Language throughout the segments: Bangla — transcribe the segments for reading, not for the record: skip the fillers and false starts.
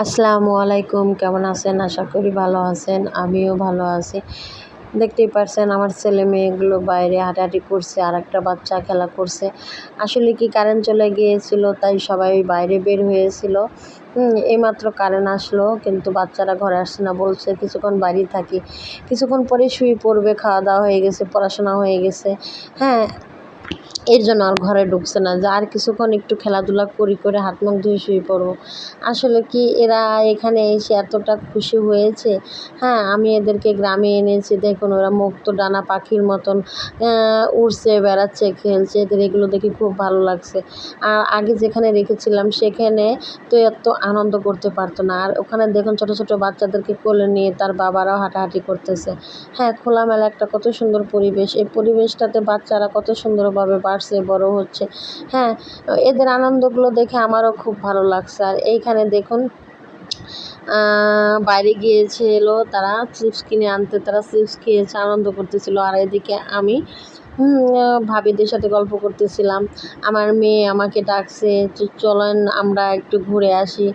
আসসালামু আলাইকুম, কেমন আছেন? আশা করি ভালো আছেন। আমিও ভালো আছি। দেখতেই পারছেন আমার ছেলে মেয়েগুলো বাইরে হাঁটাহাঁটি করছে, আর একটা বাচ্চা খেলা করছে। আসলে কি কারেন্ট চলে গিয়েছিল, তাই সবাই বাইরে বের হয়েছিল। এইমাত্র কারেন্ট আসলো, কিন্তু বাচ্চারা ঘরে আসছে না, বলছে কিছুক্ষণ বাইরেই থাকি, কিছুক্ষণ পরে শুয়ে পড়বে, খাওয়া দাওয়া হয়ে গেছে, পড়াশোনা হয়ে গেছে। হ্যাঁ, এর জন্য আর ঘরে ঢুকছে না যে আর কিছুক্ষণ একটু খেলাধুলা করে হাত মুখ ধুয়ে শুয়ে পড়বো। আসলে কি এরা এখানে এসে এতটা খুশি হয়েছে। হ্যাঁ, আমি এদেরকে গ্রামে এনেছি, দেখুন ওরা মুক্ত ডানা পাখির মতন উড়ছে, বেড়াচ্ছে, খেলছে। এদের এগুলো দেখে খুব ভালো লাগছে। আর আগে যেখানে রেখেছিলাম সেখানে তো এত আনন্দ করতে পারতো না। আর ওখানে দেখুন ছোটো ছোটো বাচ্চাদেরকে কোলে নিয়ে তার বাবারাও হাঁটাহাঁটি করতেছে। হ্যাঁ, খোলামেলা একটা কত সুন্দর পরিবেশ। এই পরিবেশটাতে বাচ্চারা কত সুন্দরভাবে বাড়ছে, বড় হচ্ছে। হ্যাঁ, এদের আনন্দগুলো দেখে আমারও খুব ভালো লাগছে। আর এইখানে দেখুন বাইরে গিয়েছিল তারা চিপস কিনে আনতে, তারা চিপস খেয়েছে, আনন্দ করতেছিল। আর এদিকে আমি ভাবিদের সাথে গল্প করতেছিলাম। আমার মেয়ে আমাকে ডাকছে, চলেন আমরা একটু ঘুরে আসি।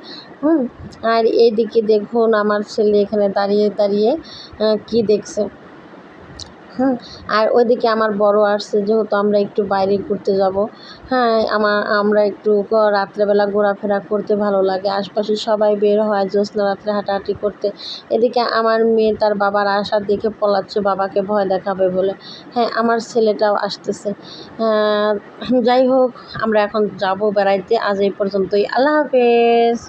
আর এইদিকে দেখুন আমার ছেলে এখানে দাঁড়িয়ে দাঁড়িয়ে কি দেখছে। আর ওইদিকে আমার বড় আসছে, যেহেতু আমরা একটু বাইরে ঘুরতে যাব। হ্যাঁ, আমরা একটু রাত্রেবেলা ঘোরাফেরা করতে ভালো লাগে। আশপাশে সবাই বের হয় জ্যোৎস্না রাত্রে হাঁটাহাঁটি করতে। এদিকে আমার মেয়ে তার বাবার আসা দেখে পলাচ্ছে, বাবাকে ভয় দেখাবে বলে। হ্যাঁ, আমার ছেলেটাও আসতেছে। যাই হোক, আমরা এখন যাব বেড়াইতে। আজ এই পর্যন্তই। আল্লাহ হাফেজ।